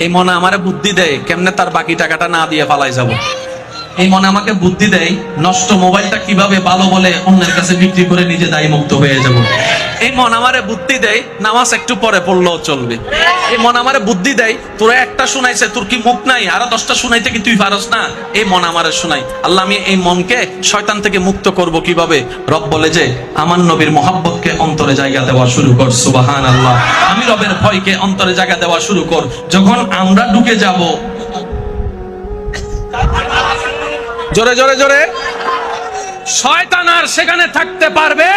এই মনে আমারে বুদ্ধি দেয় কেমনে তার বাকি টাকাটা না দিয়ে পালাই যাব। এই মনে আমাকে বুদ্ধি দেয় নষ্ট মোবাইলটা কিভাবে ভালো বলে অন্যের কাছে বিক্রি করে নিজে দায়ী মুক্ত হয়ে যাব। এই মন আমারে বুদ্ধি দেয় নামাজ একটু পরে পড়লেও চলবে। এই মন আমারে বুদ্ধি দেয় তোরা একটা শুনাইছে, তোর কি মুখ নাই, আরো 10টা শুনাইতে কি তুই পারস না? এই মন আমারে শুনাই। আল্লাহ, আমি এই মনকে শয়তান থেকে মুক্ত করব কিভাবে? রব বলে যে আমার নবীর মহব্বতকে অন্তরে জায়গা দেওয়া শুরু কর। সুবহানাল্লাহ। আমি রবের ভয়কে অন্তরে জায়গা দেওয়া শুরু কর। যখন আমরা ঢুকে যাব, জোরে জোরে জোরে, শয়তান আর সেখানে থাকতে পারবে।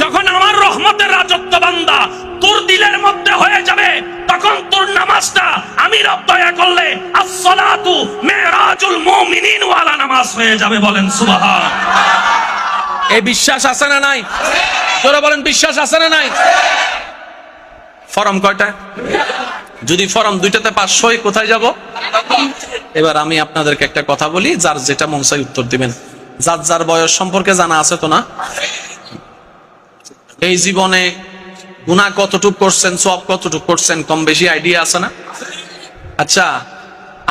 যখন আমার রহমতের রাজত্ব বান্দা তোর দিলের মধ্যে হয়ে যাবে, তখন তোর নামাজটা আমি রব দয়া করলে আসসালাতু মিরাজুল মুমিনিন ওয়ালা নামাজ হয়ে যাবে। বলেন সুবহান। এই বিশ্বাস আছে না নাই? জোরে বলেন, বিশ্বাস আছে না নাই? ফরম কয়টা? যদি ফরম দুইটাতে 500, কোথায় যাব? এবার আমি আপনাদেরকে একটা কথা বলি, যার যেটা মন চায় উত্তর দিবেন। যার যার বয়স সম্পর্কে জানা আছে তো না? এই জীবনে গুনাহ কতটুকু করছেন, সওয়াব কতটুকু করছেন, কম বেশি আইডিয়া আছে না? আচ্ছা,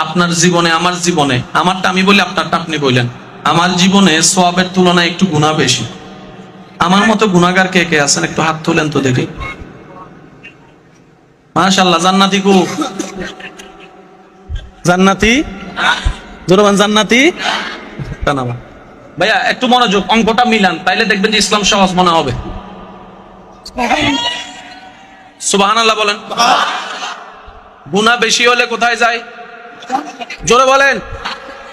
আপনার জীবনে, আমার জীবনে, আমারটা আমি বলি, আপনারটা আপনি বললেন। আমার জীবনে সওয়াবের তুলনায় একটু গুনাহ বেশি। আমার মতো গুনাহগার কে কে আছেন? একটু হাত তোলেন তো দেখি। মাশাআল্লাহ। জান্নাতি কো? জান্নাতি? জোরবান জান্নাতি? কানাবা ভাইয়া একটু মনোযোগ, অঙ্কটা মিলান, তাইলে দেখবেন যে ইসলাম সহজ মনে হবে। সুবহানাল্লাহ বলেন। গুনাহ বেশি হলে কোথায় যায়? জোরে বলেন।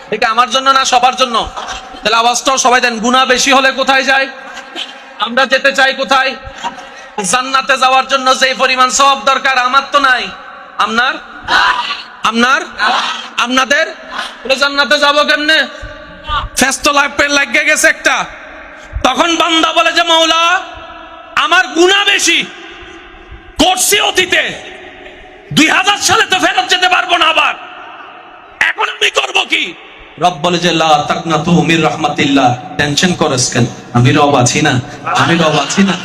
ঠিক আমার জন্য না সবার জন্য? তাহলে আওয়াজটাও সবাই দেন। গুনাহ বেশি হলে কোথায় যায়? আমরা যেতে চাই কোথায়? জান্নাতে যাওয়ার জন্য যে পরিমাণ সওয়াব দরকার আমার তো নাই, আপনার, আপনার, আপনাদের। জান্নাতে যাবো কেমনে? ফেস্তো লাগে গেছে একটা। তখন বান্দা বলে যে মাওলা আমার গুনাহ বেশি করছি অতীতে, 2000 সালে তো ফেরত যেতে পারবো না, আবার এখন আমি করব কি? রব বলে যে লা তাকনাতু মির রাহমাতিল্লাহ। টেনশন করস কেন? আমি রব আছি না, আমি রব আছি না,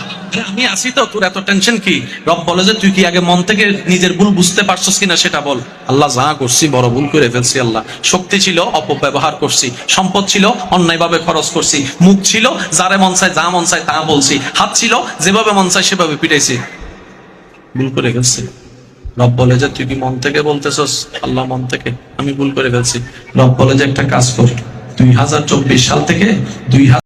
আমি আছি তো, তোর এত টেনশন কি? রব বলে যে তুই কি আগে মন থেকে নিজের ভুল বুঝতে পারছস কিনা সেটা বল। আল্লাহ, যা করছি বড় ভুল করে ফেলছি আল্লাহ। শক্তি ছিল অপব্যবহার করছি, সম্পদ ছিল অন্যায়ভাবে খরচ করছি, মুখ ছিল যারে মন চায় যা মন চায় তা বলছি, হাত ছিল যেভাবে মন চায় সেভাবে পিটাইছি, ভুল করে ফেলছি। রব বলে যে তুই কি মন থেকে বলতেছস? আল্লাহ, মন থেকে, আমি ভুল করে ফেলছি। রব বলে যে একটা কাজ কর, 2024 সাল থেকে 2000